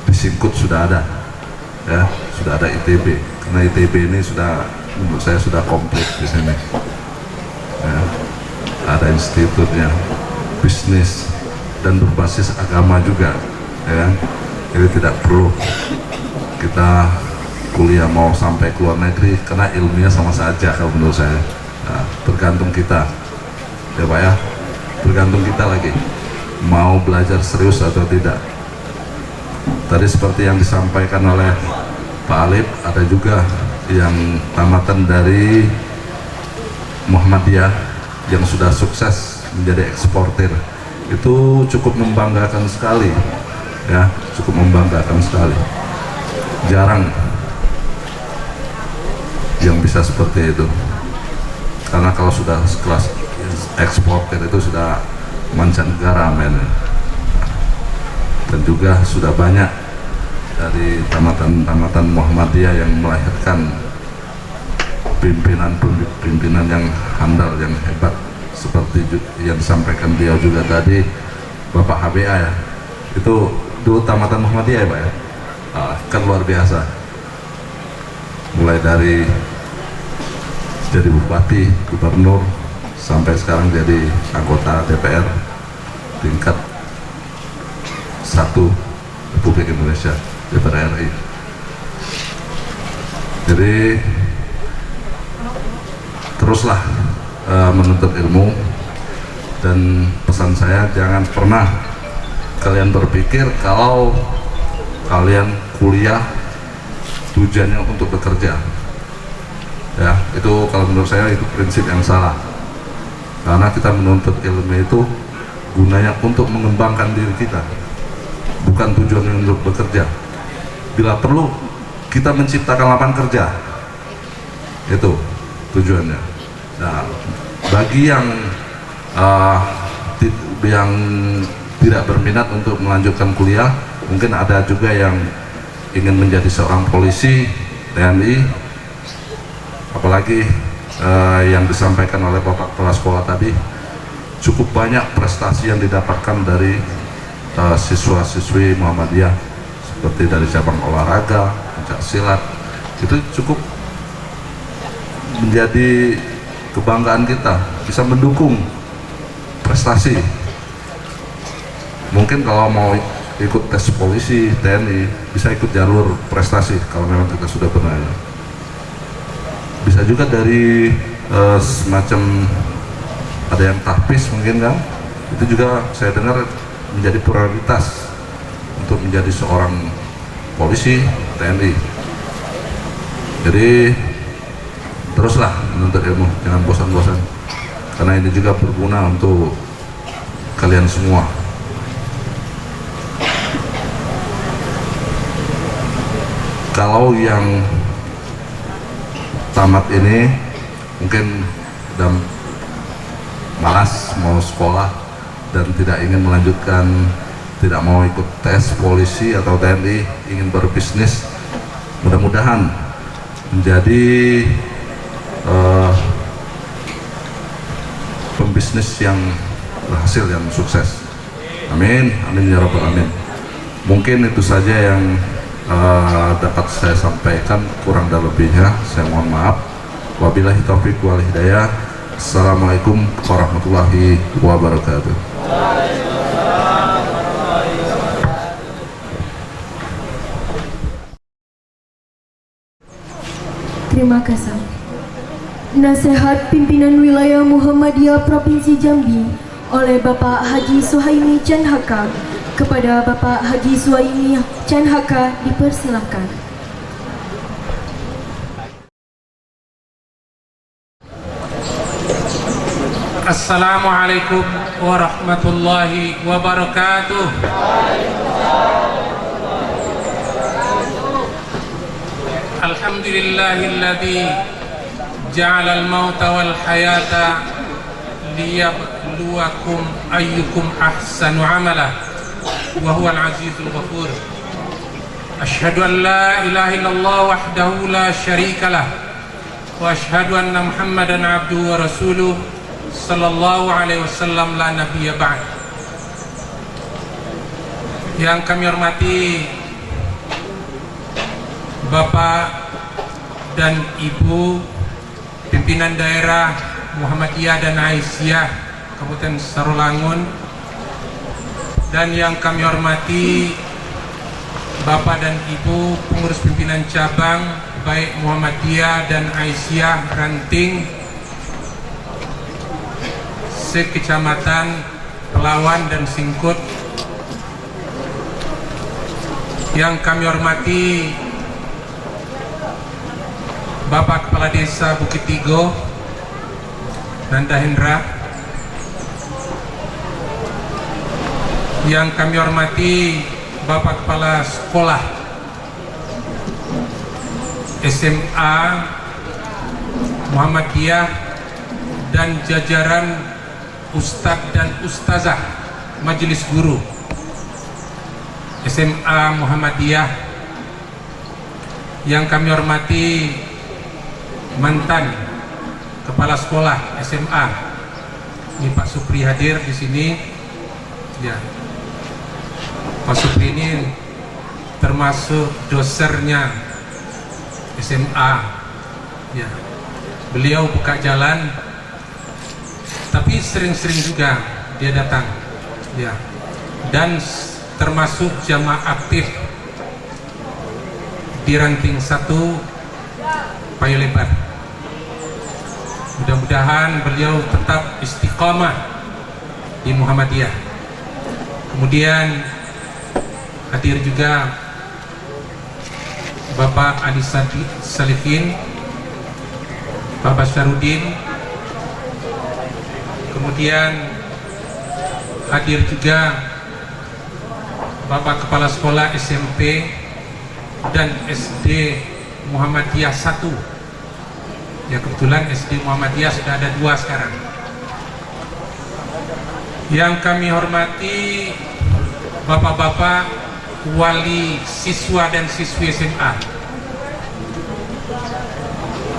di Singkut sudah ada ya, sudah ada ITB, karena ITB ini sudah, menurut saya sudah komplit di sini ya. Ada institutnya, bisnis, dan berbasis agama juga ya. Jadi tidak perlu kita kuliah mau sampai ke luar negeri, karena ilmunya sama saja kalau menurut saya. Nah, tergantung kita ya Pak ya, tergantung kita lagi mau belajar serius atau tidak. Tadi seperti yang disampaikan oleh Pak Alip, ada juga yang tamatan dari Muhammadiyah yang sudah sukses menjadi eksportir. Itu cukup membanggakan sekali, ya, cukup membanggakan sekali. Jarang yang bisa seperti itu, karena kalau sudah kelas eksportir itu sudah mancanegara men, dan juga sudah banyak dari tamatan Muhammadiyah yang melahirkan pimpinan yang handal, yang hebat, seperti yang disampaikan beliau juga tadi, Bapak HBA ya, itu dulu tamatan Muhammadiyah ya Pak ya. Kan luar biasa, mulai dari jadi bupati, gubernur, sampai sekarang jadi anggota DPR tingkat 1 Republik Indonesia, DPR RI. Jadi teruslah menuntut ilmu, dan pesan saya, jangan pernah kalian berpikir kalau kalian kuliah tujuannya untuk bekerja, ya. Itu kalau menurut saya itu prinsip yang salah, karena kita menuntut ilmu itu gunanya untuk mengembangkan diri kita, bukan tujuannya untuk bekerja. Bila perlu kita menciptakan lapangan kerja, itu tujuannya. Nah, bagi yang tidak berminat untuk melanjutkan kuliah, mungkin ada juga yang ingin menjadi seorang polisi, TNI, apalagi yang disampaikan oleh Bapak Kepala Sekolah tadi, cukup banyak prestasi yang didapatkan dari siswa-siswi Muhammadiyah, seperti dari cabang olahraga, pencak silat. Itu cukup menjadi kebanggaan kita, bisa mendukung prestasi. Mungkin kalau mau ikut tes polisi, TNI, bisa ikut jalur prestasi kalau memang kita sudah pernah. Bisa juga dari semacam ada yang tahfiz mungkin kan, itu juga saya dengar menjadi prioritas untuk menjadi seorang polisi, TNI. Jadi teruslah menuntut ilmu, jangan bosan-bosan, karena ini juga berguna untuk kalian semua. Kalau yang tamat ini mungkin udah malas mau sekolah dan tidak ingin melanjutkan, tidak mau ikut tes polisi atau TNI, ingin berbisnis, mudah-mudahan menjadi pembisnis yang berhasil, yang sukses. Amin, amin ya rabbal alamin. Mungkin itu saja yang dapat saya sampaikan, kurang dan lebihnya saya mohon maaf. Wabillahi taufiq wal hidayah. Assalamualaikum warahmatullahi wabarakatuh. Terima kasih. Nasihat Pimpinan Wilayah Muhammadiyah Provinsi Jambi oleh Bapak Haji Suhaimi Chan Haka kepada Bapak Haji Suhaimi Chan Haka dipersilahkan. Assalamualaikum warahmatullahi wabarakatuh. Alhamdulillahilladzi ja'alal mauta wal hayata liyabluwakum ayyukum ahsanu amala wa huwal azizul ghafur. Asyhadu an la ilaha illallah wahdahu la syarikalah wa asyhadu anna Muhammadan abduhu wa rasuluh sallallahu alaihi wasallam la nabiyya ba'd. Yang kami hormati Bapak dan Ibu pimpinan daerah Muhammadiyah dan Aisyah Kabupaten Sarolangun, dan yang kami hormati Bapak dan Ibu pengurus pimpinan cabang baik Muhammadiyah dan Aisyah Ranting sekecamatan Pelawan dan Singkut, yang kami hormati Bapak Kepala Desa Bukit Tigo Nanda Hendra, yang kami hormati Bapak Kepala Sekolah SMA Muhammadiyah dan jajaran Ustadz dan Ustazah Majelis Guru SMA Muhammadiyah, yang kami hormati mantan Kepala Sekolah SMA, ini Pak Supri hadir di sini. Ya, Pak Supri ini termasuk dosernya SMA. Ya, beliau buka jalan, tapi sering-sering juga dia datang. Ya, dan termasuk jamaah aktif di ranting 1 Payu Lebar. Mudah-mudahan beliau tetap istiqamah di Muhammadiyah. Kemudian hadir juga Bapak Adi Salihin, Bapak Syarudin. Kemudian hadir juga Bapak Kepala Sekolah SMP dan SD Muhammadiyah 1. Ya, kebetulan SD Muhammadiyah sudah ada 2 sekarang. Yang kami hormati Bapak-bapak wali siswa dan siswi SMA.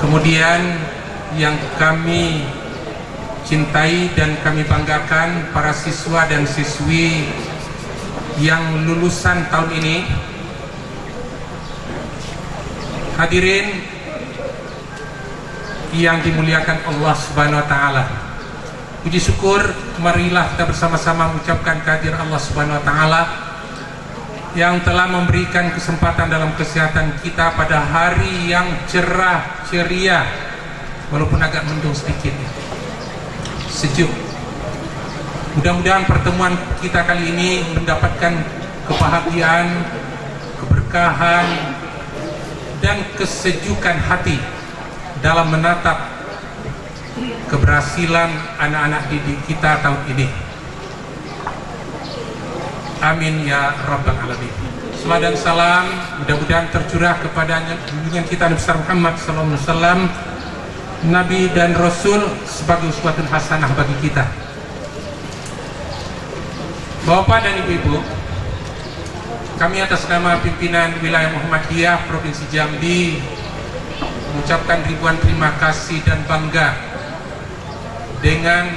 Kemudian yang kami cintai dan kami banggakan para siswa dan siswi yang lulusan tahun ini. Hadirin yang dimuliakan Allah Subhanahu wa taala. Puji syukur, marilah kita bersama-sama mengucapkan kehadiran Allah Subhanahu wa taala yang telah memberikan kesempatan dalam kesehatan kita pada hari yang cerah ceria, walaupun agak mendung sedikit, sejuk. Mudah-mudahan pertemuan kita kali ini mendapatkan kebahagiaan, keberkahan, dan kesejukan hati dalam menatap keberhasilan anak-anak didik kita tahun ini. Amin ya rabbal alamin. Salam dan salam mudah-mudahan tercurah kepada junjungan kita Nabi Muhammad SAW, Nabi dan Rasul sebagai uswatun hasanah bagi kita. Bapak dan Ibu-ibu, kami atas nama pimpinan wilayah Muhammadiyah Provinsi Jambi mengucapkan ribuan terima kasih dan bangga dengan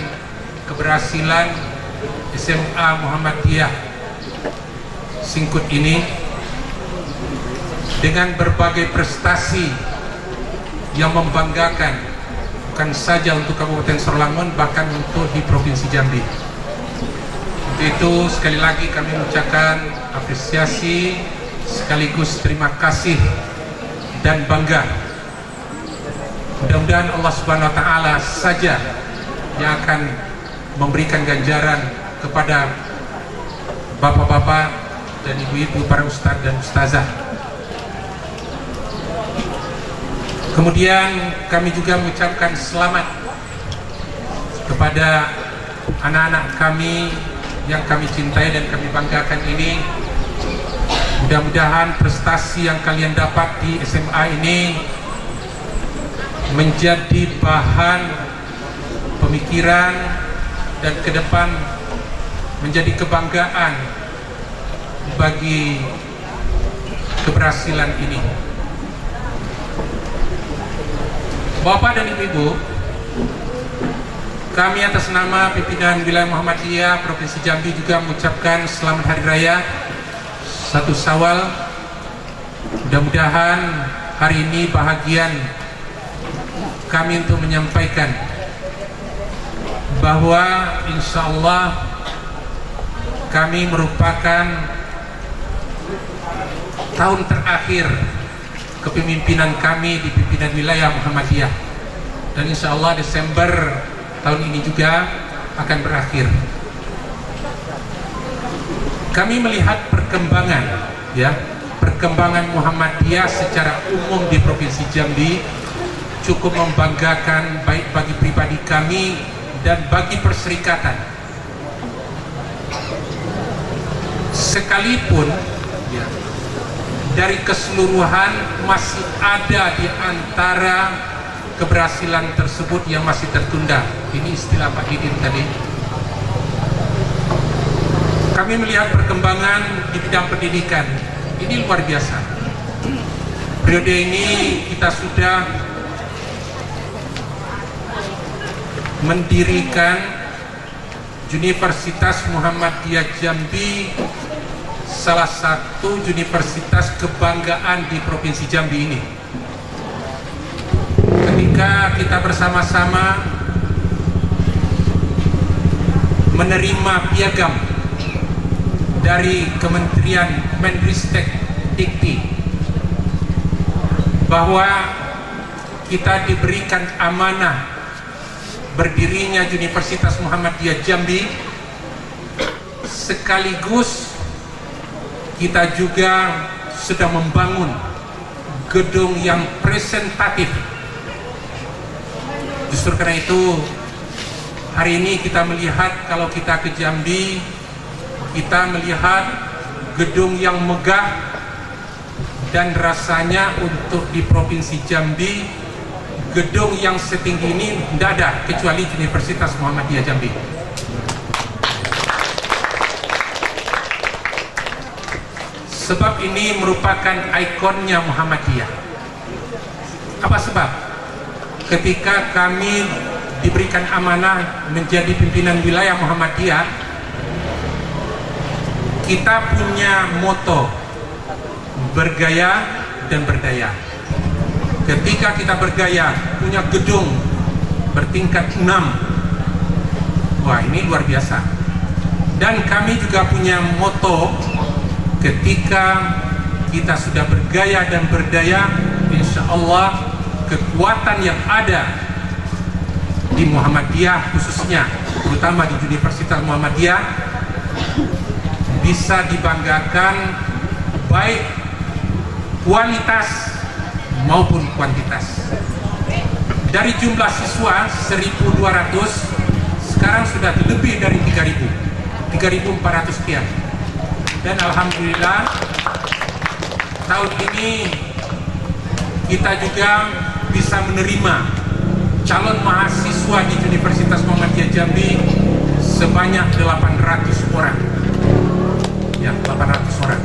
keberhasilan SMA Muhammadiyah Singkut ini dengan berbagai prestasi yang membanggakan, bukan saja untuk Kabupaten Sarawangun, bahkan untuk di Provinsi Jambi. Untuk itu sekali lagi kami mengucapkan apresiasi sekaligus terima kasih dan bangga. Mudah-mudahan Allah Subhanahu wa taala saja yang akan memberikan ganjaran kepada bapak-bapak dan ibu-ibu, para ustadz dan ustazah. Kemudian kami juga mengucapkan selamat kepada anak-anak kami yang kami cintai dan kami banggakan ini. Mudah-mudahan prestasi yang kalian dapat di SMA ini menjadi bahan pemikiran dan ke depan menjadi kebanggaan bagi keberhasilan ini. Bapak dan Ibu, kami atas nama pimpinan wilayah Muhammadiyah Provinsi Jambi juga mengucapkan selamat Hari Raya 1 Syawal. Mudah-mudahan hari ini bahagian kami untuk menyampaikan bahwa insya Allah kami merupakan tahun terakhir kepemimpinan kami di pimpinan wilayah Muhammadiyah, dan insya Allah Desember tahun ini juga akan berakhir. Kami melihat perkembangan Muhammadiyah secara umum di Provinsi Jambi cukup membanggakan, baik bagi pribadi kami dan bagi perserikatan. sekalipun ya, dari keseluruhan masih ada di antara keberhasilan tersebut yang masih tertunda. Ini istilah Pak Didin tadi. Kami melihat perkembangan di bidang pendidikan ini luar biasa. Periode ini kita sudah mendirikan Universitas Muhammadiyah Jambi, salah satu universitas kebanggaan di Provinsi Jambi ini. Ketika kita bersama-sama menerima piagam dari Kementerian Menristek Dikti bahwa kita diberikan amanah berdirinya Universitas Muhammadiyah Jambi, sekaligus kita juga sedang membangun gedung yang presentatif. Justru karena itu hari ini kita melihat, kalau kita ke Jambi, kita melihat gedung yang megah, dan rasanya untuk di Provinsi Jambi gedung yang setinggi ini tidak ada kecuali Universitas Muhammadiyah Jambi. Sebab ini merupakan ikonnya Muhammadiyah. Apa sebab? Ketika kami diberikan amanah menjadi pimpinan wilayah Muhammadiyah, kita punya moto bergaya dan berdaya. Ketika kita bergaya, punya gedung bertingkat 6, wah ini luar biasa. Dan kami juga punya moto, ketika kita sudah bergaya dan berdaya, insya Allah kekuatan yang ada di Muhammadiyah khususnya, terutama di Universitas Muhammadiyah, bisa dibanggakan baik kualitas maupun kuantitas. Dari jumlah siswa 1.200, sekarang sudah lebih dari 3.400 sekian. Dan alhamdulillah tahun ini kita juga bisa menerima calon mahasiswa di Universitas Muhammadiyah Jambi sebanyak 800 orang. Ya, 800 orang.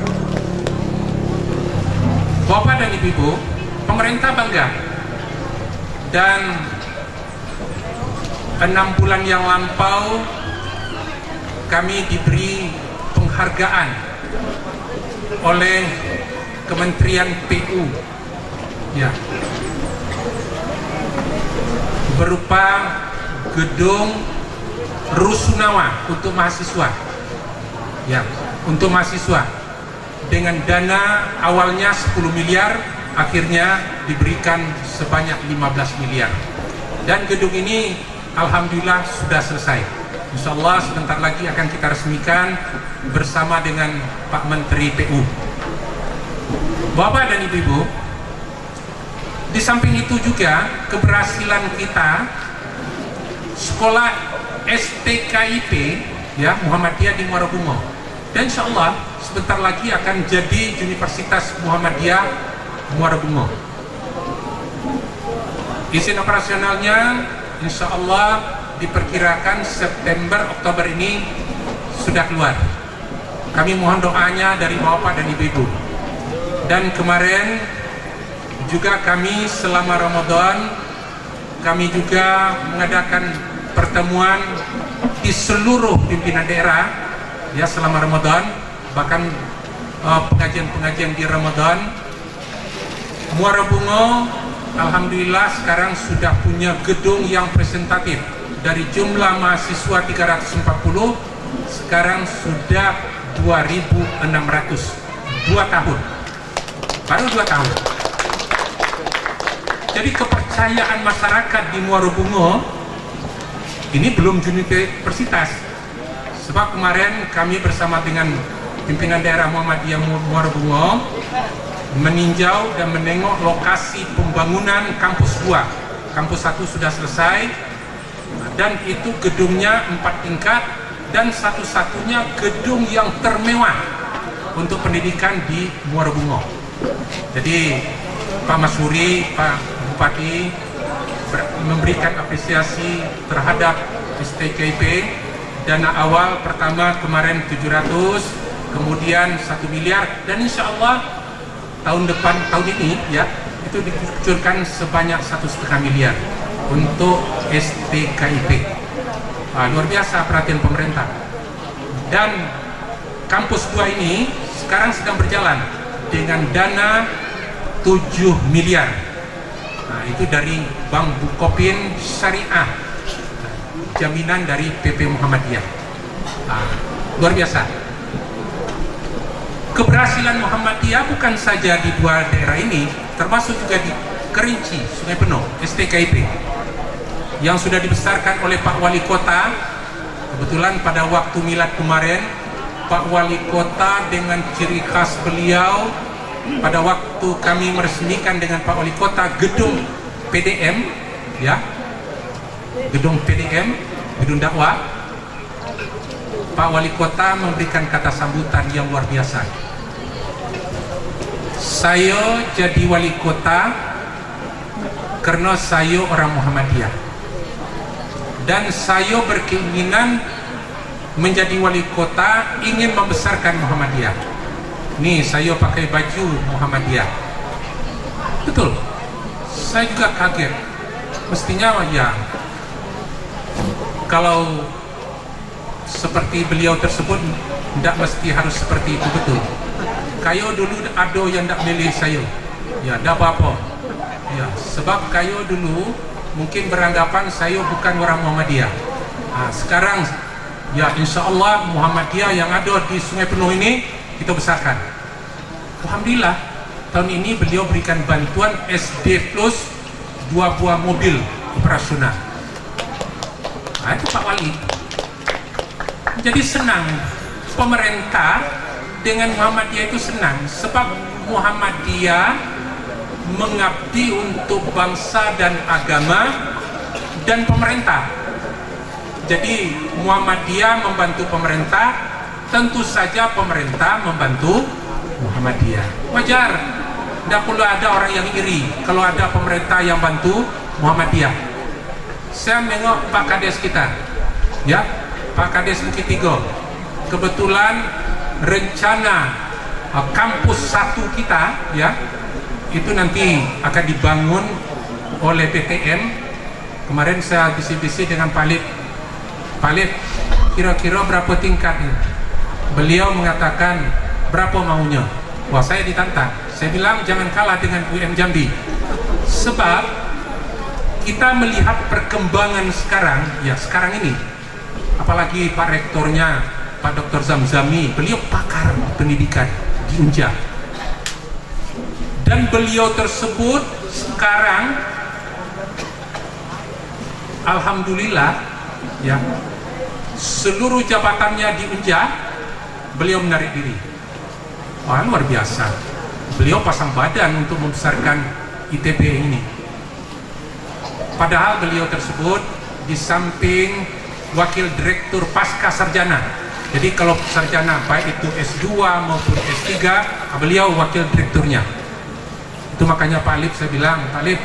Bapak dan Ibu, pemerintah bangga. Dan 6 bulan yang lampau kami diberi penghargaan oleh Kementerian PU, ya, berupa gedung rusunawa untuk mahasiswa, ya, untuk mahasiswa dengan dana awalnya 10 miliar, akhirnya diberikan sebanyak 15 miliar. Dan gedung ini alhamdulillah sudah selesai. Insya Allah sebentar lagi akan kita resmikan bersama dengan Pak Menteri PU. Bapak dan Ibu, di samping itu juga keberhasilan kita sekolah STKIP, ya, Muhammadiyah di Muara Bungo. Dan insya Allah sebentar lagi akan jadi Universitas Muhammadiyah Muara Bungo. Izin operasionalnya insya Allah diperkirakan September Oktober ini sudah keluar. Kami mohon doanya dari Bapak dan Ibu. Dan kemarin juga kami selama Ramadan kami juga mengadakan pertemuan di seluruh pimpinan daerah, ya, selama Ramadan, bahkan pengajian-pengajian di Ramadan. Muara Bungo alhamdulillah sekarang sudah punya gedung yang presentatif. Dari jumlah mahasiswa 340 sekarang sudah 2.600. 2 tahun, baru 2 tahun. Jadi kepercayaan masyarakat di Muara Bungo ini belum universitas. Sebab kemarin kami bersama dengan pimpinan daerah Muhammadiyah Muara Bungo meninjau dan menengok lokasi pembangunan kampus 2. Kampus 1 sudah selesai, dan itu gedungnya 4 tingkat dan satu-satunya gedung yang termewah untuk pendidikan di Muara Bungo. Jadi Pak Masuri, Pak Bupati memberikan apresiasi terhadap STKIP. Dana awal pertama kemarin 700, kemudian 1 miliar, dan insya Allah tahun ini ya itu dikucurkan sebanyak 1,5 miliar untuk STKIP. Luar biasa perhatian pemerintah. Dan kampus 2 ini sekarang sedang berjalan dengan dana 7 miliar. Nah, itu dari Bank Bukopin Syariah, jaminan dari PP Muhammadiyah. Luar biasa. Keberhasilan Muhammadiyah bukan saja di 2 daerah ini, termasuk juga di Kerinci, Sungai Penuh, STKIP, yang sudah dibesarkan oleh Pak Wali Kota. Kebetulan pada waktu milad kemarin, Pak Wali Kota dengan ciri khas beliau, pada waktu kami meresmikan dengan Pak Wali Kota gedung PDM, ya, gedung PDM, gedung dakwah, Pak Wali Kota memberikan kata sambutan yang luar biasa. Saya jadi wali kota karena saya orang Muhammadiyah, dan saya berkeinginan menjadi wali kota, ingin membesarkan Muhammadiyah. Nih, saya pakai baju Muhammadiyah. Betul. Saya juga kaget. Mestinya ya, kalau seperti beliau tersebut, tidak mesti harus seperti itu, betul. Kayo dulu ada yang tidak milih saya. Ya, tidak apa-apa. Ya, sebab kayo dulu mungkin beranggapan saya bukan orang Muhammadiyah. Sekarang ya insya Allah Muhammadiyah yang ada di Sungai Penuh ini kita besarkan. Alhamdulillah tahun ini beliau berikan bantuan SD Plus 2 buah mobil operasional. Itu Pak Wali. Jadi senang pemerintah dengan Muhammadiyah itu senang, sebab Muhammadiyah mengabdi untuk bangsa dan agama dan pemerintah. Jadi Muhammadiyah membantu pemerintah, tentu saja pemerintah membantu Muhammadiyah. Wajar, tidak perlu ada orang yang iri kalau ada pemerintah yang bantu Muhammadiyah. Saya nengok Pak Kades kita, ya, Pak Kades Bukit Tigo. Kebetulan rencana kampus 1 kita, ya, itu nanti akan dibangun oleh PTM. Kemarin saya bisik-bisik dengan Pak Lip, kira-kira berapa tingkatnya? Beliau mengatakan berapa maunya. Wah, saya ditantang. Saya bilang jangan kalah dengan UM Jambi, sebab kita melihat perkembangan sekarang, ya sekarang ini, apalagi Pak Rektornya Pak Dr. Zamzami, beliau pakar pendidikan di Unja, dan beliau tersebut sekarang alhamdulillah, ya, seluruh jabatannya di Unja beliau menarik diri. Wah, luar biasa. Beliau pasang badan untuk membesarkan ITB ini. Padahal beliau tersebut di samping wakil direktur pasca sarjana. Jadi kalau sarjana baik itu S2 maupun S3, beliau wakil direkturnya. Itu makanya Pak Lip, saya bilang, Pak Lip,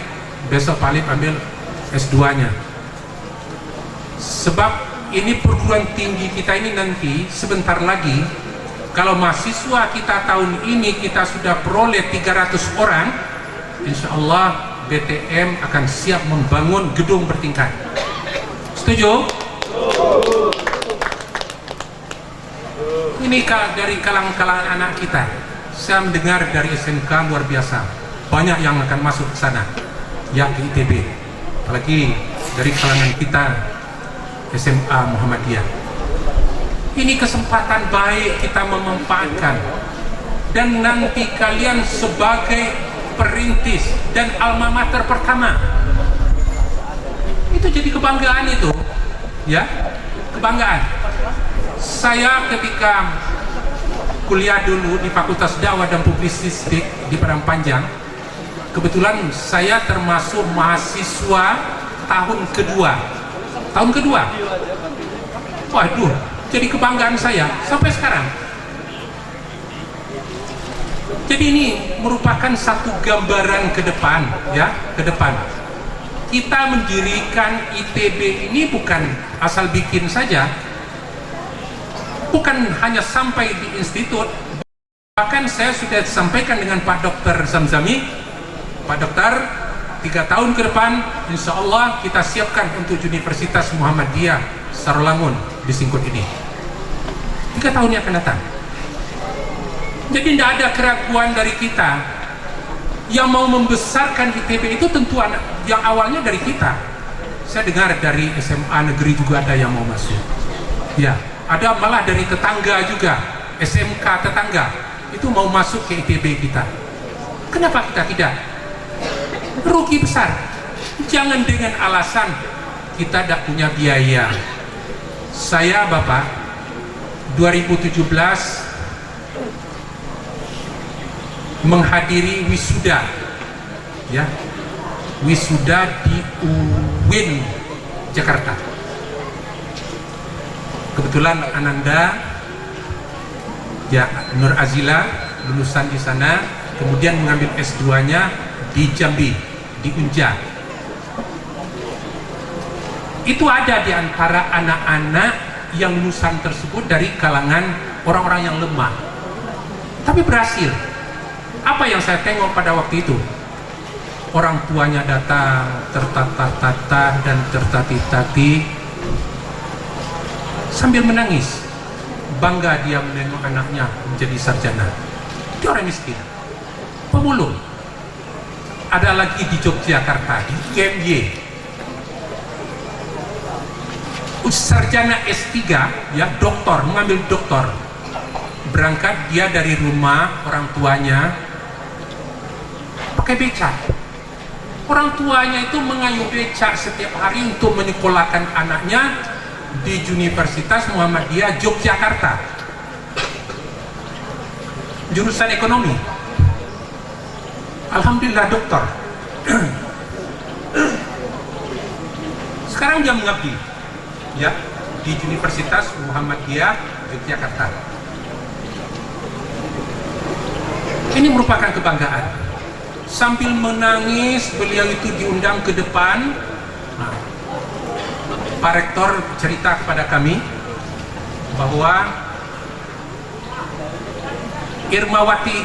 besok Pak Lip ambil S2-nya. Sebab ini perguruan tinggi kita ini nanti sebentar lagi, kalau mahasiswa kita tahun ini kita sudah peroleh 300 orang, insya Allah BTM akan siap membangun gedung bertingkat. Setuju? Ini dari kalangan anak kita. Saya mendengar dari SMK luar biasa, banyak yang akan masuk ke sana, ya, ke ITB. Apalagi dari kalangan kita SMA Muhammadiyah. Ini kesempatan baik kita memanfaatkan, dan nanti kalian sebagai perintis dan alma mater pertama, itu jadi kebanggaan itu, ya, kebanggaan. Saya ketika kuliah dulu di Fakultas Dakwah dan Publisistik di Padang Panjang, kebetulan saya termasuk mahasiswa tahun kedua. Waduh, jadi kebanggaan saya sampai sekarang. Jadi ini merupakan satu gambaran ke depan, ya, ke depan. Kita mendirikan ITB ini bukan asal bikin saja, bukan hanya sampai di institut. Bahkan saya sudah sampaikan dengan Pak Dr. Zamzami, Pak Dokter, 3 tahun ke depan, insya Allah kita siapkan untuk Universitas Muhammadiyah Sarolangun di Singkut ini. 3 tahun yang akan datang. Jadi tidak ada keraguan dari kita yang mau membesarkan ITB itu tentu anak yang awalnya dari kita. Saya dengar dari SMA negeri juga ada yang mau masuk. Ya, ada malah dari tetangga juga, SMK tetangga itu mau masuk ke ITB kita. Kenapa kita tidak? Rugi besar. Jangan dengan alasan kita tidak punya biaya. Saya Bapak 2017 menghadiri wisuda, ya, wisuda di UIN Jakarta. Kebetulan Ananda, ya, Nur Azila lulusan di sana, kemudian mengambil S2-nya di Jambi, di Unja. Itu ada di antara anak-anak yang lulusan tersebut dari kalangan orang-orang yang lemah, tapi berhasil. Apa yang saya tengok pada waktu itu? Orang tuanya datang tertata-tata dan tertati-tati sambil menangis, bangga dia menengok anaknya menjadi sarjana. Itu orang miskin, pemulung. Ada lagi di Yogyakarta, di UMY, sarjana S3, ya, doktor, mengambil doktor. Berangkat dia dari rumah orang tuanya pakai becak. Orang tuanya itu mengayuh becak setiap hari untuk menyekolahkan anaknya di Universitas Muhammadiyah Yogyakarta, jurusan ekonomi. Alhamdulillah doktor. Sekarang dia mengabdi, ya, di Universitas Muhammadiyah Yogyakarta. Ini merupakan kebanggaan. Sambil menangis beliau itu diundang ke depan. Nah, Pak Rektor cerita kepada kami bahwa Irmawati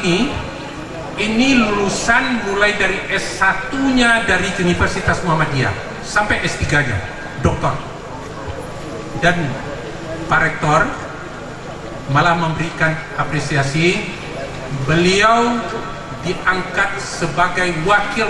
ini lulusan mulai dari S1-nya dari Universitas Muhammadiyah sampai S3-nya, doktor. Dan Pak Rektor malah memberikan apresiasi, beliau diangkat sebagai wakil